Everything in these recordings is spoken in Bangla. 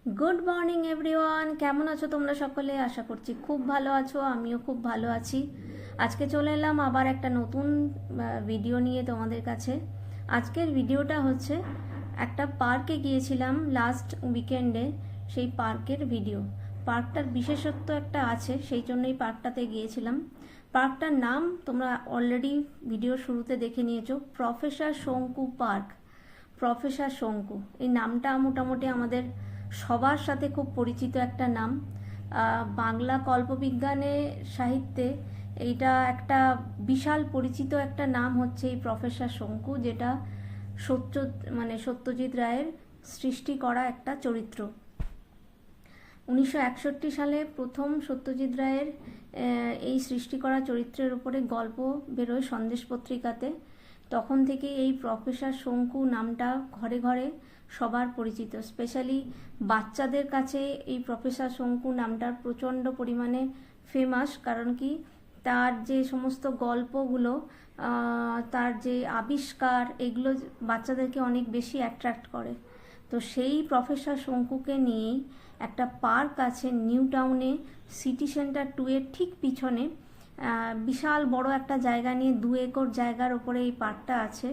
গুড মর্নিং এভরিওয়ান, কেমন আছো তোমরা সকলে? আশা করছি খুব ভালো আছো, আমিও খুব ভালো আছি। আজকে চলে এলাম আবার একটা নতুন ভিডিও নিয়ে তোমাদের কাছে। আজকের ভিডিওটা হচ্ছে একটা পার্কে গিয়েছিলাম লাস্ট উইকেন্ডে, সেই পার্কের ভিডিও। পার্কটার বিশেষত্ব একটা আছে, সেই জন্যই পার্কটাতে গিয়েছিলাম। পার্কটার নাম তোমরা অলরেডি ভিডিওর শুরুতে দেখে নিয়েছো, প্রফেসর শঙ্কু পার্ক। প্রফেসর শঙ্কু এই নামটা মোটামুটি আমাদের সবার সাথে খুব পরিচিত একটা নাম। বাংলা কল্পবিজ্ঞানে সাহিত্যে এইটা একটা বিশাল পরিচিত একটা নাম হচ্ছে এই প্রফেসর শঙ্কু, যেটা সত্যজিৎ রায়ের সৃষ্টি করা একটা চরিত্র। 1961 সালে প্রথম সত্যজিৎ রায়ের এই সৃষ্টি করা চরিত্রের উপরে গল্প বেরোয় সন্দেশ পত্রিকাতে। তখন থেকে এই প্রফেসর শঙ্কু নামটা ঘরে ঘরে সবার পরিচিত। স্পেশালি বাচ্চাদের কাছে এই প্রফেসর শঙ্কু নামটার প্রচণ্ড পরিমাণে ফেমাস। কারণ কি, তার যে সমস্ত গল্পগুলো, তার যে আবিষ্কার, এগুলো বাচ্চাদেরকে অনেক বেশি অ্যাট্রাক্ট করে। তো সেই প্রফেসর শঙ্কুকে নিয়েই একটা পার্ক আছে নিউ টাউনে, সিটি সেন্টার 2 এর ঠিক পিছনে। বিশাল বড় একটা জায়গা নিয়ে 2 একর জায়গার ওপরে এই পার্কটা আছে।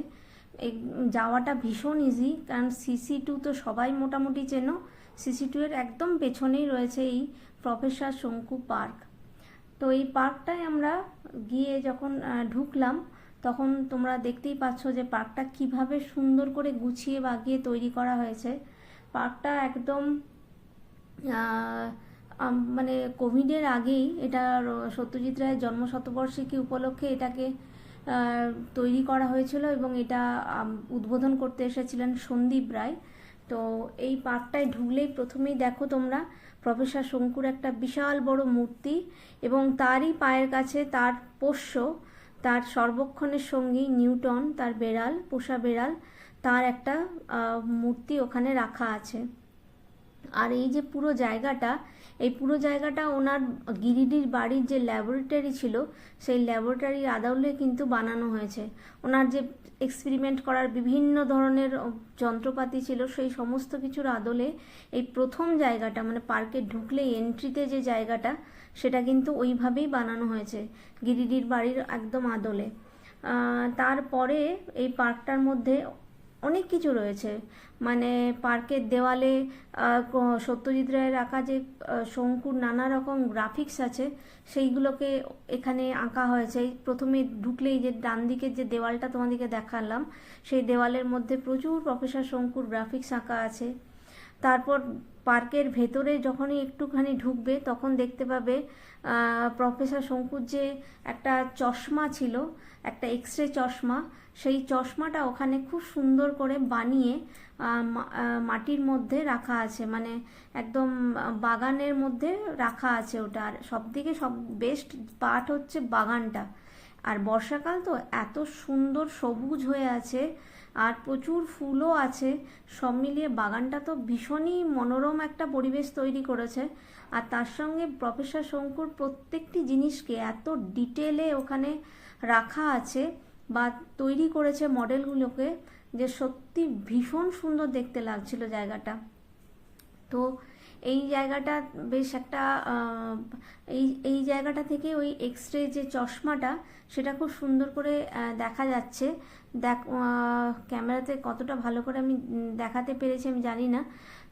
যাওয়াটা ভীষণ ইজি, কারণ সিসি 2 তো সবাই মোটামুটি চেনো। সিসি 2 এর একদম পেছনেই রয়েছে এই প্রফেসর শঙ্কু পার্ক। তো এই পার্কটায় আমরা গিয়ে যখন ঢুকলাম, তখন তোমরা দেখতেই পাচ্ছ যে পার্কটা কিভাবে সুন্দর করে গুছিয়ে বাগিয়ে তৈরি করা হয়েছে। পার্কটা একদম মানে কোভিডের আগেই, এটা সত্যজিৎ রায়ের জন্মশতবার্ষিকী উপলক্ষে এটাকে তৈরি করা হয়েছিল, এবং এটা উদ্বোধন করতে এসেছিলেন সন্দীপ রায়। তো এই পার্কটায় ঢুকলেই প্রথমেই দেখো তোমরা প্রফেসর শঙ্কুর একটা বিশাল বড় মূর্তি, এবং তারই পায়ের কাছে তার পোষ্য, তার সর্বক্ষণের সঙ্গী নিউটন, তার বেড়াল, পোষা বেড়াল, তার একটা মূর্তি ওখানে রাখা আছে। আর এই যে পুরো জায়গাটা, এই পুরো জায়গাটা ওনার গিরিডির বাড়ির যে ল্যাবরেটরি ছিল, সেই ল্যাবরেটরির আদলে কিন্তু বানানো হয়েছে। ওনার যে এক্সপেরিমেন্ট করার বিভিন্ন ধরনের যন্ত্রপাতি ছিল, সেই সমস্ত কিছুর আদলে এই প্রথম জায়গাটা, মানে পার্কে ঢুকলে এন্ট্রিতে যে জায়গাটা, সেটা কিন্তু ওইভাবেই বানানো হয়েছে গিরিডির বাড়ির একদম আদলে। তারপরে এই পার্কটার মধ্যে অনেক কিছু রয়েছে। মানে পার্কের দেওয়ালে সত্যজিৎ রায়ের আঁকা যে শঙ্কুর নানা রকম গ্রাফিক্স আছে, সেইগুলোকে এখানে আঁকা হয়েছে। প্রথমে ঢুকলেই যে ডান দিকের যে দেওয়ালটা তোমাদেরকে দেখালাম, সেই দেওয়ালের মধ্যে প্রচুর প্রফেসর শঙ্কুর গ্রাফিক্স আঁকা আছে। তারপর পার্কের ভেতরে যখনই একটুখানি ঢুকবে, তখন দেখতে পাবে প্রফেসর শঙ্কুর যে একটা চশমা ছিল, একটা এক্সরে চশমা, সেই চশমাটা ওখানে খুব সুন্দর করে বানিয়ে মাটির মধ্যে রাখা আছে, মানে একদম বাগানের মধ্যে রাখা আছে ওটা। আর সবথেকে বেস্ট পার্ট হচ্ছে বাগানটা। আর বর্ষাকাল তো এত সুন্দর সবুজ হয়ে আছে, আর প্রচুর ফুলও আছে। সব মিলিয়ে বাগানটা তো ভীষণই মনোরম একটা পরিবেশ তৈরি করেছে। আর তার সঙ্গে প্রফেসর শঙ্কুর প্রত্যেকটি জিনিসকে এত ডিটেলে ওখানে রাখা আছে বা তৈরি করেছে মডেলগুলোকে, যে সত্যি ভীষণ সুন্দর দেখতে লাগছিল জায়গাটা। তো এই জায়গাটা বেশ একটা এই জায়গাটা থেকে ওই এক্সরে যে চশমাটা, সেটা খুব সুন্দর করে দেখা যাচ্ছে। ক্যামেরাতে কতটা ভালো করে আমি দেখাতে পেরেছি আমি জানি না।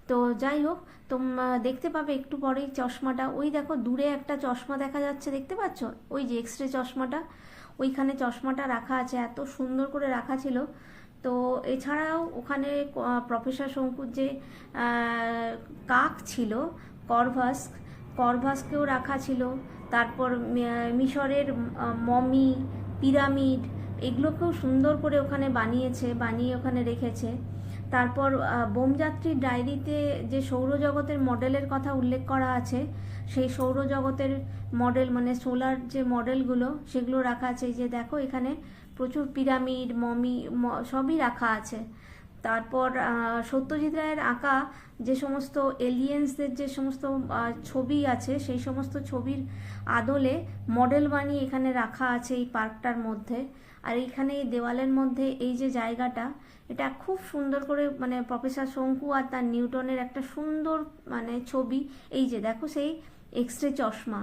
তো যাই হোক, দেখতে পাবে একটু পরেই চশমাটা। ওই দেখো দূরে একটা চশমা দেখা যাচ্ছে, দেখতে পাচ্ছ? ওই যে এক্সরে চশমাটা, ওইখানে চশমাটা রাখা আছে, এত সুন্দর করে রাখা ছিল। তো এছাড়াও ওখানে প্রফেসর শঙ্কুর যে কাক ছিল, করভাসকেও রাখা ছিল। তারপর মিশরের মমি, পিরামিড, এগুলোকেও সুন্দর করে ওখানে বানিয়ে ওখানে রেখেছে। তারপর বোমযাত্রীর ডায়েরিতে যে সৌরজগতের মডেলের কথা উল্লেখ করা আছে, সেই সৌরজগতের মডেল, মানে সোলার যে মডেলগুলো, সেগুলো রাখা আছে। এই যে দেখো এখানে প্রচুর পিরামিড, মমি, সবই রাখা আছে। তারপর সত্যজিৎ রায়ের আঁকা যে সমস্ত এলিয়েন্সদের যে সমস্ত ছবি আছে, সেই সমস্ত ছবির আদলে মডেল বানিয়ে এখানে রাখা আছে এই পার্কটার মধ্যে। আর এইখানে এই দেওয়ালের মধ্যে এই যে জায়গাটা, এটা খুব সুন্দর করে মানে প্রফেসর শঙ্কু আর তার নিউটনের একটা সুন্দর মানে ছবি। এই যে দেখো সেই এক্সরে চশমা।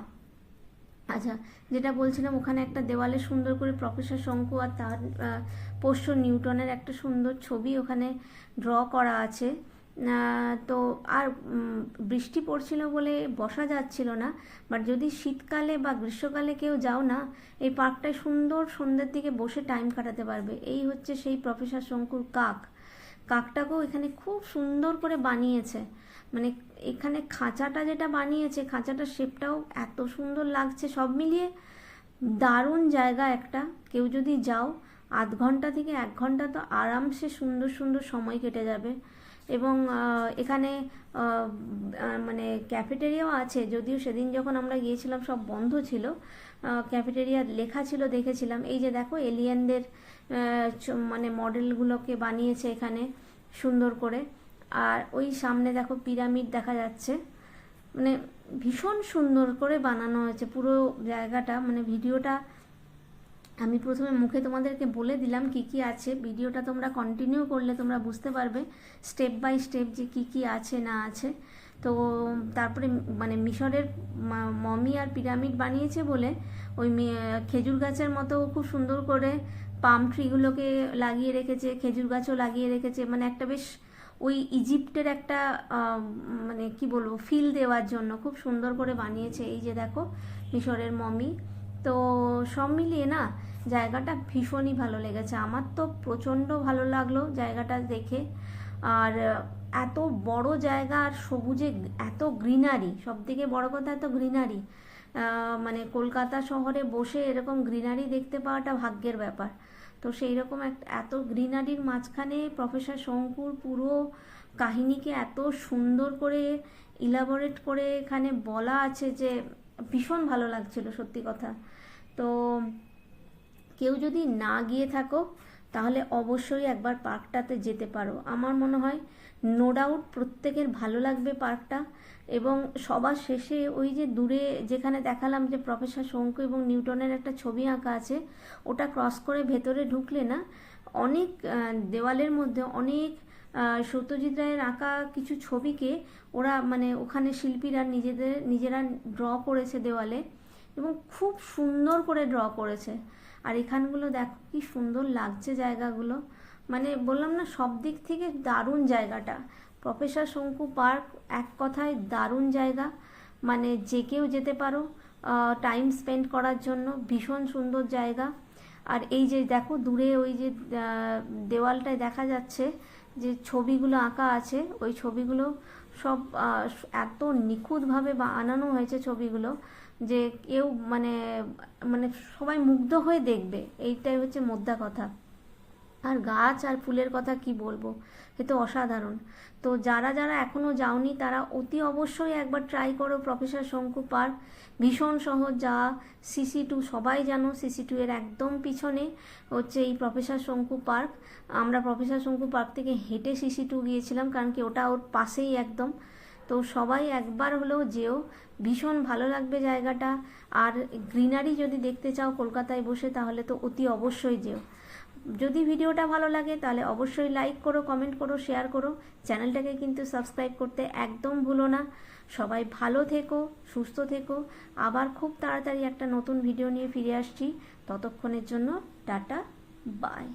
আচ্ছা, যেটা বলছিলাম, ওখানে একটা দেওয়ালে সুন্দর করে প্রফেসর শঙ্কু আর তার পোষ্য নিউটনের একটা সুন্দর ছবি ওখানে ড্র করা আছে। তো আর বৃষ্টি পড়ছিল বলে বসা যাচ্ছিল না, বাট যদি শীতকালে বা গ্রীষ্মকালে কেউ যাও না, এই পার্কটায় সুন্দর সন্ধ্যের দিকে বসে টাইম কাটাতে পারবে। এই হচ্ছে সেই প্রফেসর শঙ্কুর কাকটাকেও এখানে খুব সুন্দর করে বানিয়েছে। মানে এখানে খাঁচাটা যেটা বানিয়েছে, খাঁচাটার শেপটাও এত সুন্দর লাগছে। সব মিলিয়ে দারুণ জায়গা একটা। কেউ যদি যাও, আধ ঘন্টা থেকে 1 ঘন্টা তো আরামসে সুন্দর সুন্দর সময় কেটে যাবে। এবং এখানে মানে ক্যাফেটেরিয়াও আছে, যদিও সেদিন যখন আমরা গিয়েছিলাম সব বন্ধ ছিল। ক্যাফেটেরিয়া লেখা ছিল, দেখেছিলাম। এই যে দেখো এলিয়েনদের মানে মডেলগুলোকে বানিয়েছে এখানে সুন্দর করে। আর ওই সামনে দেখো পিরামিড দেখা যাচ্ছে। মানে ভীষণ সুন্দর করে বানানো হয়েছে পুরো জায়গাটা। মানে ভিডিওটা আমি প্রথমে মুখে তোমাদেরকে বলে দিলাম কি কি আছে, ভিডিওটা তোমরা কন্টিনিউ করলে তোমরা বুঝতে পারবে স্টেপ বাই স্টেপ যে কি কি আছে না আছে। তো তারপরে মানে মিশরের মমি আর পিরামিড বানিয়েছে বলে ওই খেজুর গাছের মতো খুব সুন্দর করে পাম ট্রিগুলোকে লাগিয়ে রেখেছে, খেজুর গাছও লাগিয়ে রেখেছে। মানে একটা বেশ ওই ইজিপ্টের একটা মানে কি বলবো ফিল দেওয়ার জন্য খুব সুন্দর করে বানিয়েছে। এই যে দেখো মিশরের মমি। তো সব মিলিয়ে না জায়গাটা ভীষণই ভালো লেগেছে আমার, তো প্রচণ্ড ভালো লাগলো জায়গাটা দেখে। আর এত বড় জায়গা আর সবুজে এত গ্রিনারি, সব থেকে বড় কথা এত গ্রিনারি। মানে কলকাতা শহরে বসে এরকম গ্রিনারি দেখতে পাওয়াটা ভাগ্যের ব্যাপার। তো সেই রকম এত গ্রিনারির মাঝখানে প্রফেসর শঙ্কুর পুরো কাহিনীকে এত সুন্দর করে ইলাবোরেট করে এখানে বলা আছে যে ভীষণ ভালো লাগছিল সত্যি কথা। তো কেউ যদি না গিয়ে থাকো তাহলে অবশ্যই একবার পার্কটাতে যেতে পারো। আমার মনে হয় নো ডাউট প্রত্যেকের ভালো লাগবে পার্কটা। এবং সবার শেষে ওই যে দূরে যেখানে দেখালাম যে প্রফেসর শঙ্কু এবং নিউটনের একটা ছবি আঁকা আছে, ওটা ক্রস করে ভেতরে ঢুকলে না অনেক দেওয়ালের মধ্যে অনেক সত্যজিৎ রায়ের আঁকা কিছু ছবিকে ওরা মানে ওখানে শিল্পীরা নিজেরা ড্র করেছে দেওয়ালে, এবং খুব সুন্দর করে ড্র করেছে। আর এখানগুলো দেখো কি সুন্দর লাগছে জায়গাগুলো। মানে বললাম না সব দিক থেকে দারুণ জায়গাটা। প্রফেসর শঙ্কু পার্ক এক কথায় দারুণ জায়গা। মানে যে কেউ যেতে পারো টাইম স্পেন্ড করার জন্য, ভীষণ সুন্দর জায়গা। আর এই যে দেখো দূরে ওই যে দেওয়ালটায় দেখা যাচ্ছে যে ছবিগুলো আঁকা আছে, ওই ছবিগুলো সব এত নিখুঁতভাবে বানানো হয়েছে ছবিগুলো যে কেউ মানে মানে সবাই মুগ্ধ হয়ে দেখবে, এইটাই হচ্ছে মোদ্দা কথা। আর গাছ আর ফুলের কথা কি বলবো, এ তো অসাধারণ। তো যারা যারা এখনও যাওনি তারা অতি অবশ্যই একবার ট্রাই করো প্রফেসর শঙ্কু পার্ক। ভীষণ সহজ যা। CC2 সবাই জানো, CC2 এর একদম পিছনে হচ্ছে এই প্রফেসর শঙ্কু পার্ক। আমরা প্রফেসর শঙ্কু পার্ক থেকে হেঁটে CC2 গিয়েছিলাম, কারণ কি ওটা ওর পাশেই একদম। তো সবাই একবার হলেও যেও, ভীষণ ভালো লাগবে জায়গাটা। আর গ্রিনারি যদি দেখতে চাও কলকাতায় বসে তাহলে তো অতি অবশ্যই যেও। যদি ভিডিওটা ভালো লাগে তাহলে অবশ্যই লাইক করো, কমেন্ট করো, শেয়ার করো। চ্যানেলটাকে কিন্তু সাবস্ক্রাইব করতে একদম ভুলো না। সবাই ভালো থেকো, সুস্থ থেকো। আবার খুব তাড়াতাড়ি একটা নতুন ভিডিও নিয়ে ফিরে আসছি। ততক্ষণের জন্য টাটা, বাই।